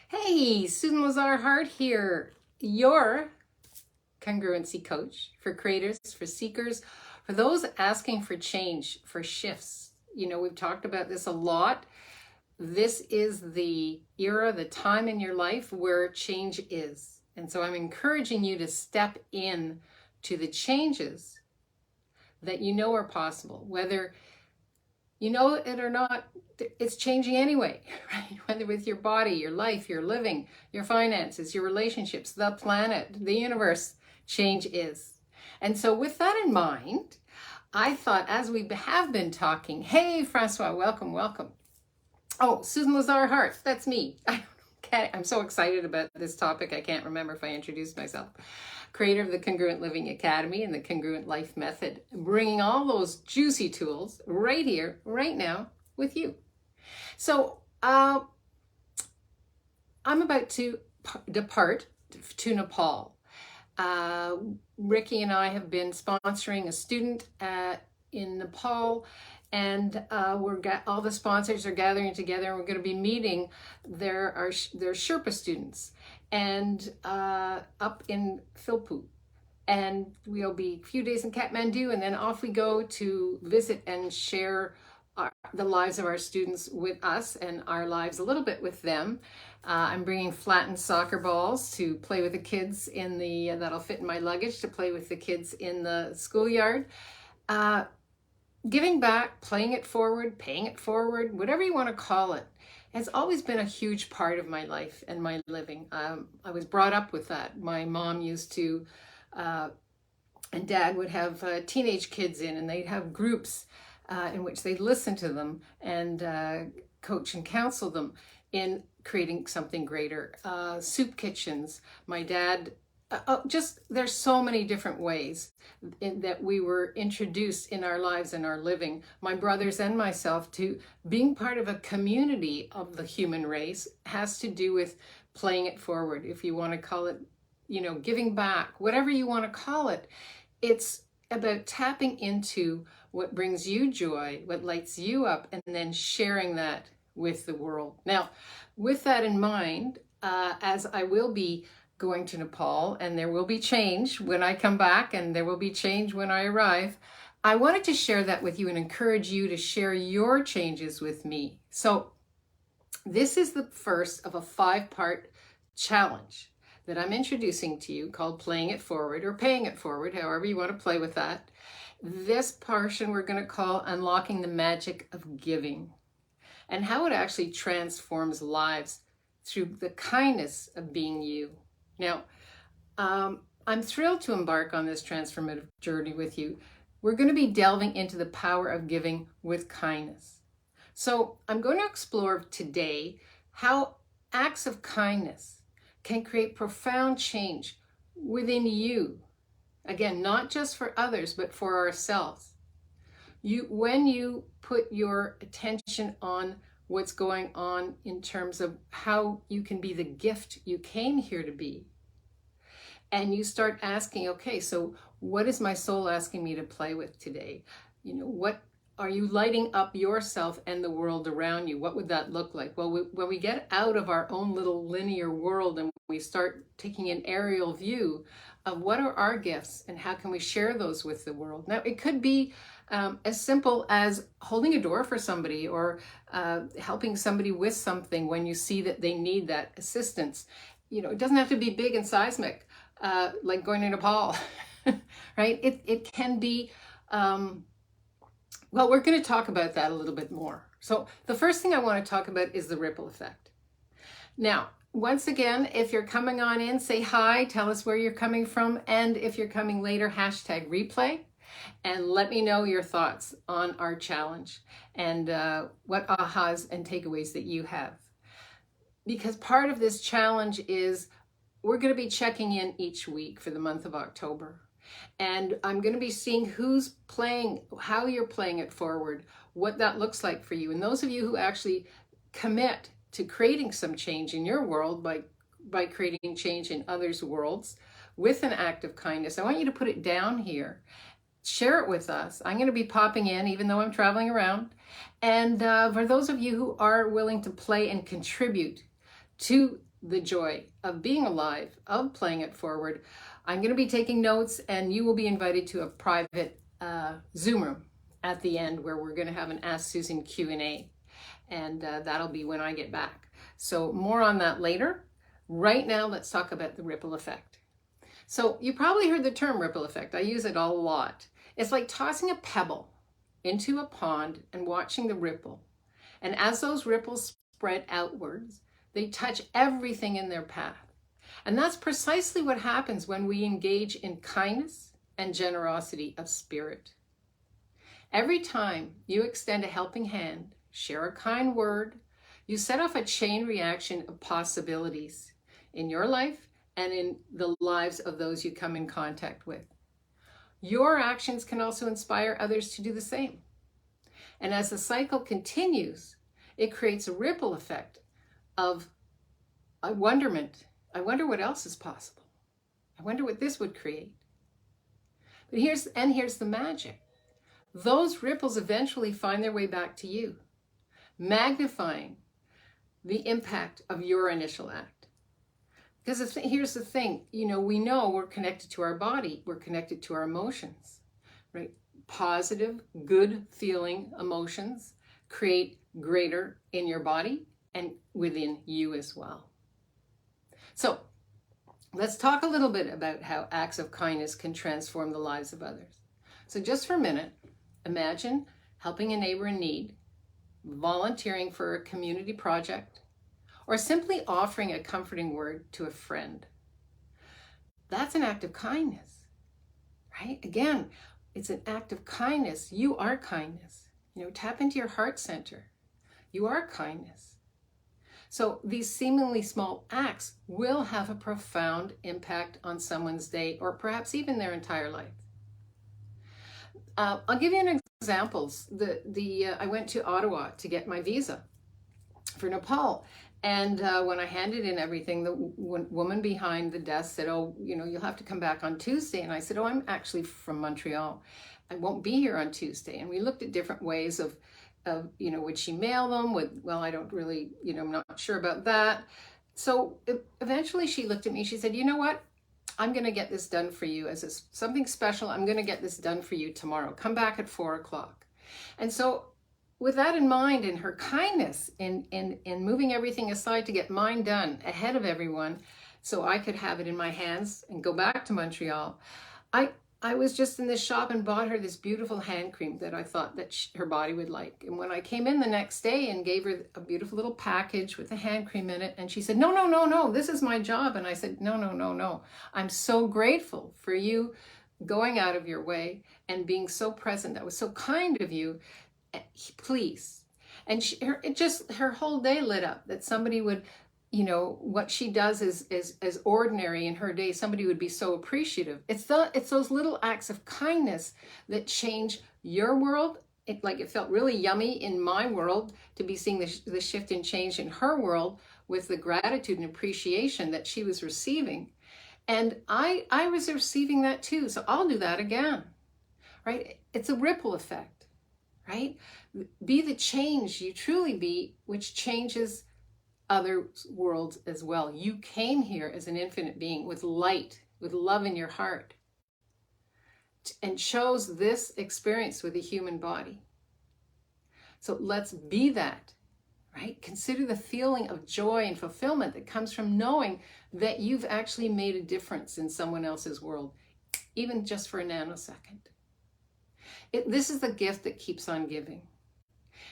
Hey, Susan Lazar-Hart here, your congruency coach for creators, for seekers, for those asking for change, for shifts. We've talked about this a lot. This is the era, the time in your life where change is. And so I'm encouraging you to step in to the changes that you know are possible, whether you know it or not. It's changing anyway, right? Whether with your body, your life, your living, your finances, your relationships, the planet, the universe, change is. And so with that in mind, I thought as we have been talking, hey, Francois, welcome, welcome. Oh, Susan Lazar-Hart, that's me. I'm so excited about this topic. I can't remember if I introduced myself. Creator of the Congruent Living Academy and the Congruent Life Method, bringing all those juicy tools right here, right now with you. So I'm about to depart to Nepal. Ricky and I have been sponsoring a student in Nepal, and all the sponsors are gathering together, and we're going to be meeting their Sherpa students and up in Philpot. And we'll be a few days in Kathmandu, and then off we go to visit and share the lives of our students with us and our lives a little bit with them. I'm bringing flattened soccer balls to play with the kids that'll fit in my luggage to play with the kids in the schoolyard. Giving back, playing it forward, paying it forward, whatever you want to call it, has always been a huge part of my life and my living. I was brought up with that. My mom used to, and dad would have teenage kids in, and they'd have groups in which they'd listen to them and coach and counsel them in creating something greater. Soup kitchens. My dad, there's so many different ways that we were introduced in our lives and our living, my brothers and myself, to being part of a community of the human race has to do with playing it forward. If you want to call it, giving back, whatever you want to call it, it's about tapping into what brings you joy, what lights you up, and then sharing that with the world. Now, with that in mind, as I will be going to Nepal, and there will be change when I come back, and there will be change when I arrive, I wanted to share that with you and encourage you to share your changes with me. So this is the first of a 5-part challenge that I'm introducing to you called Playing It Forward, or Paying It Forward, however you want to play with that. This portion we're going to call Unlocking the Magic of Giving, and how it actually transforms lives through the kindness of being you. Now, I'm thrilled to embark on this transformative journey with you. We're going to be delving into the power of giving with kindness. So I'm going to explore today how acts of kindness can create profound change within you. Again, not just for others, but for ourselves. When you put your attention on what's going on in terms of how you can be the gift you came here to be, and you start asking, okay, so what is my soul asking me to play with today? What are you lighting up yourself and the world around you? What would that look like? Well, when we get out of our own little linear world and we start taking an aerial view of what are our gifts and how can we share those with the world? Now, it could be as simple as holding a door for somebody, or helping somebody with something when you see that they need that assistance. It doesn't have to be big and seismic, like going to Nepal, right? It can be, well, we're going to talk about that a little bit more. So the first thing I want to talk about is the ripple effect. Now, once again, if you're coming on in, say hi, tell us where you're coming from, and if you're coming later, #replay, and let me know your thoughts on our challenge and what ahas and takeaways that you have. Because part of this challenge is we're going to be checking in each week for the month of October. And I'm going to be seeing who's playing, how you're playing it forward, what that looks like for you. And those of you who actually commit to creating some change in your world by creating change in others' worlds with an act of kindness, I want you to put it down here. Share it with us. I'm going to be popping in, even though I'm traveling around. And for those of you who are willing to play and contribute to the joy of being alive, of playing it forward, I'm going to be taking notes, and you will be invited to a private Zoom room at the end where we're going to have an Ask Susan Q&A, and that'll be when I get back. So more on that later. Right now, let's talk about the ripple effect. So you probably heard the term ripple effect. I use it a lot. It's like tossing a pebble into a pond and watching the ripple. And as those ripples spread outwards, they touch everything in their path. And that's precisely what happens when we engage in kindness and generosity of spirit. Every time you extend a helping hand, share a kind word, you set off a chain reaction of possibilities in your life and in the lives of those you come in contact with. Your actions can also inspire others to do the same. And as the cycle continues, it creates a ripple effect of a wonderment. I wonder what else is possible. I wonder what this would create. But here's the magic. Those ripples eventually find their way back to you, magnifying the impact of your initial act. Because here's the thing, we know we're connected to our body, we're connected to our emotions, right? Positive, good feeling emotions create greater in your body and within you as well. So let's talk a little bit about how acts of kindness can transform the lives of others. So just for a minute, imagine helping a neighbor in need, volunteering for a community project, or simply offering a comforting word to a friend. That's an act of kindness, right? Again, it's an act of kindness. You are kindness. Tap into your heart center. You are kindness. So these seemingly small acts will have a profound impact on someone's day or perhaps even their entire life. I'll give you an example. I went to Ottawa to get my visa for Nepal. And when I handed in everything, the woman behind the desk said, "Oh, you'll have to come back on Tuesday." And I said, "Oh, I'm actually from Montreal. I won't be here on Tuesday." And we looked at different ways of would she mail them? I don't really, I'm not sure about that. So eventually she looked at me, she said, "You know what? I'm going to get this done for you as something special. I'm going to get this done for you tomorrow. Come back at 4:00. And so with that in mind and her kindness in moving everything aside to get mine done ahead of everyone so I could have it in my hands and go back to Montreal, I was just in this shop and bought her this beautiful hand cream that I thought that her body would like. And when I came in the next day and gave her a beautiful little package with a hand cream in it, and she said, no, this is my job. And I said, no. I'm so grateful for you going out of your way and being so present. That was so kind of you. Please. And her whole day lit up that somebody would, what she does is ordinary in her day. Somebody would be so appreciative. It's those little acts of kindness that change your world. It felt really yummy in my world to be seeing the shift and change in her world with the gratitude and appreciation that she was receiving. And I was receiving that too. So I'll do that again, right? It's a ripple effect. Right? Be the change you truly be, which changes other worlds as well. You came here as an infinite being with light, with love in your heart, and chose this experience with a human body. So let's be that, right? Consider the feeling of joy and fulfillment that comes from knowing that you've actually made a difference in someone else's world, even just for a nanosecond. This is the gift that keeps on giving,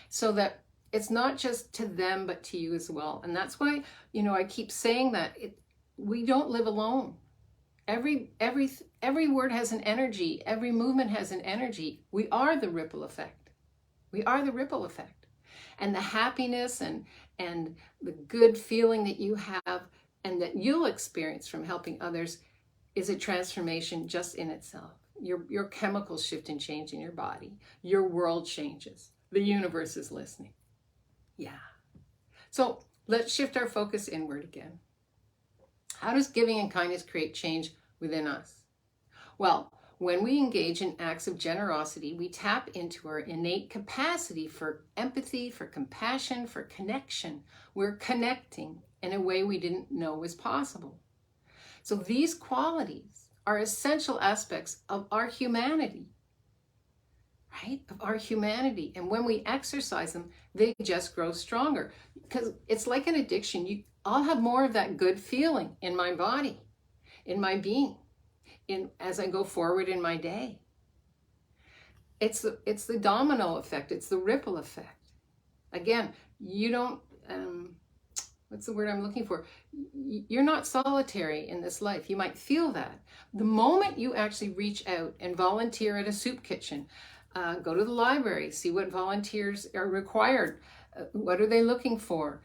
so that it's not just to them, but to you as well. And that's why, I keep saying that we don't live alone. Every word has an energy. Every movement has an energy. We are the ripple effect. We are the ripple effect. And the happiness and the good feeling that you have and that you'll experience from helping others is a transformation just in itself. Your chemicals shift and change in your body. Your world changes. The universe is listening. Yeah. So let's shift our focus inward again. How does giving and kindness create change within us? Well, when we engage in acts of generosity, we tap into our innate capacity for empathy, for compassion, for connection. We're connecting in a way we didn't know was possible. So these qualities are essential aspects of our humanity, right? Of our humanity. And when we exercise them, they just grow stronger. Because it's like an addiction. I'll have more of that good feeling in my body, in my being, as I go forward in my day. It's the domino effect. It's the ripple effect. Again, you don't, what's the word I'm looking for? You're not solitary in this life. You might feel that. The moment you actually reach out and volunteer at a soup kitchen, go to the library, see what volunteers are required. What are they looking for?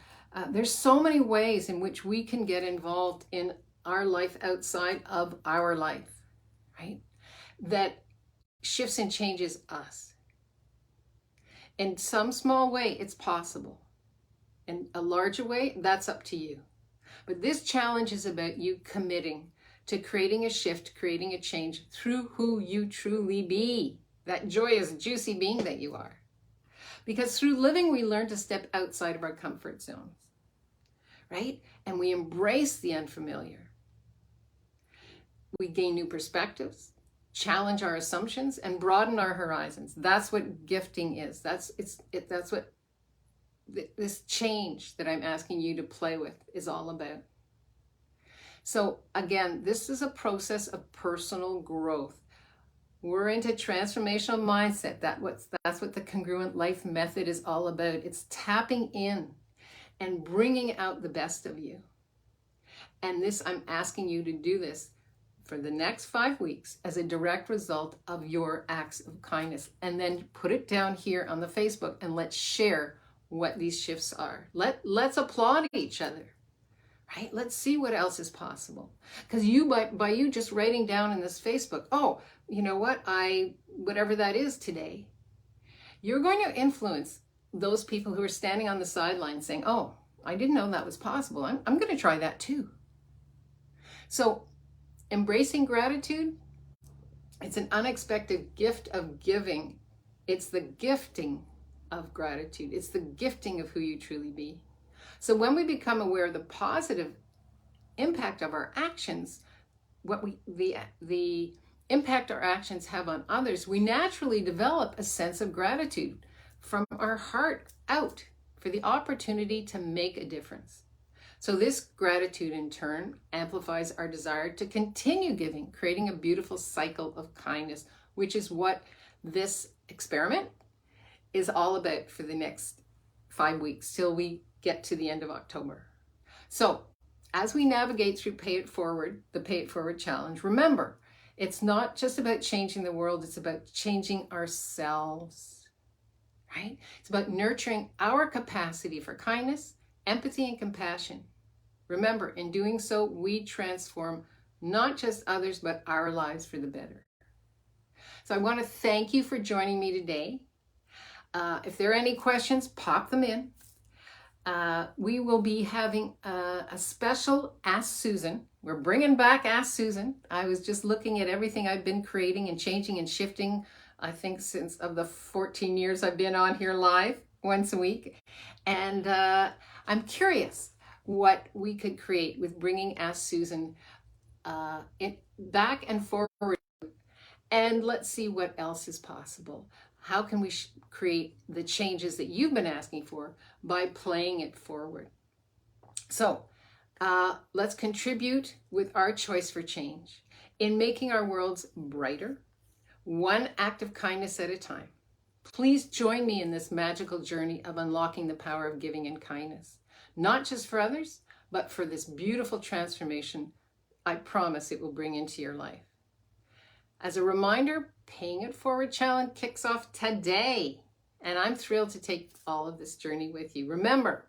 There's so many ways in which we can get involved in our life outside of our life, right? That shifts and changes us. In some small way, it's possible. In a larger way, that's up to you. But this challenge is about you committing to creating a shift, creating a change through who you truly be, that joyous, juicy being that you are. Because through living, we learn to step outside of our comfort zones, right? And we embrace the unfamiliar. We gain new perspectives, challenge our assumptions, and broaden our horizons. That's what gifting is. That's what this change that I'm asking you to play with is all about. So again, this is a process of personal growth. We're into transformational mindset. That's what the Congruent Life Method is all about. It's tapping in and bringing out the best of you. And I'm asking you to do this for the next 5 weeks as a direct result of your acts of kindness. And then put it down here on the Facebook and let's share what these shifts are. Let's applaud each other, right? Let's see what else is possible. Because by you just writing down in this Facebook, oh, you know what, whatever that is today, you're going to influence those people who are standing on the sidelines saying, oh, I didn't know that was possible. I'm going to try that too. So embracing gratitude, it's an unexpected gift of giving. It's the gifting of gratitude. It's the gifting of who you truly be. So when we become aware of the positive impact of our actions, the impact our actions have on others, we naturally develop a sense of gratitude from our heart out for the opportunity to make a difference. So this gratitude in turn amplifies our desire to continue giving, creating a beautiful cycle of kindness, which is what this experiment is all about for the next 5 weeks till we get to the end of October. So as we navigate through Pay It Forward, the Pay It Forward Challenge, remember, it's not just about changing the world, it's about changing ourselves, right? It's about nurturing our capacity for kindness, empathy, and compassion. Remember, in doing so, we transform not just others, but our lives for the better. So I want to thank you for joining me today. If there are any questions, pop them in. We will be having a special Ask Susan. We're bringing back Ask Susan. I was just looking at everything I've been creating and changing and shifting, I think since of the 14 years I've been on here live once a week. And I'm curious what we could create with bringing Ask Susan back and forward. And let's see what else is possible. How can we create the changes that you've been asking for by playing it forward? So let's contribute with our choice for change in making our worlds brighter, one act of kindness at a time. Please join me in this magical journey of unlocking the power of giving and kindness, not just for others, but for this beautiful transformation I promise it will bring into your life. As a reminder, Paying It Forward Challenge kicks off today, and I'm thrilled to take all of this journey with you. Remember,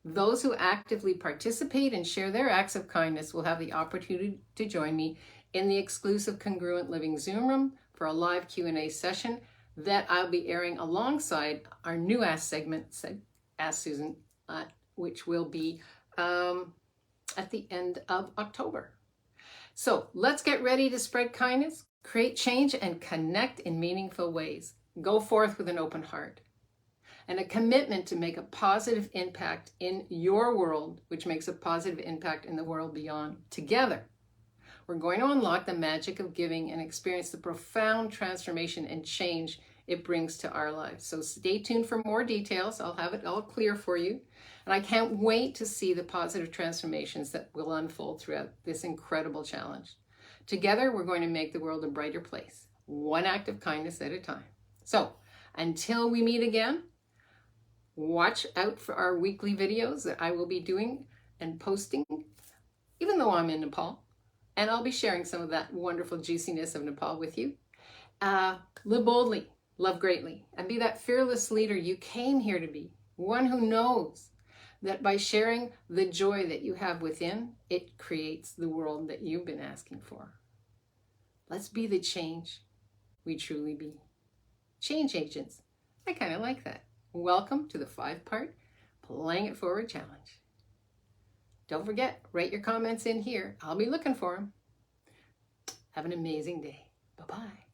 those who actively participate and share their acts of kindness will have the opportunity to join me in the exclusive Congruent Living Zoom room for a live Q&A session that I'll be airing alongside our new Ask segment, Ask Susan, which will be at the end of October. So let's get ready to spread kindness, create change, and connect in meaningful ways. Go forth with an open heart. and a commitment to make a positive impact in your world, which makes a positive impact in the world beyond. Together, we're going to unlock the magic of giving and experience the profound transformation and change it brings to our lives. So stay tuned for more details. I'll have it all clear for you. And I can't wait to see the positive transformations that will unfold throughout this incredible challenge. Together, we're going to make the world a brighter place, one act of kindness at a time. So until we meet again, watch out for our weekly videos that I will be doing and posting, even though I'm in Nepal. And I'll be sharing some of that wonderful juiciness of Nepal with you. Live boldly, love greatly, and be that fearless leader you came here to be. One who knows that by sharing the joy that you have within, it creates the world that you've been asking for. Let's be the change we truly be. Change agents. I kind of like that. Welcome to the 5-part Playing It Forward Challenge. Don't forget, write your comments in here. I'll be looking for them. Have an amazing day. Bye-bye.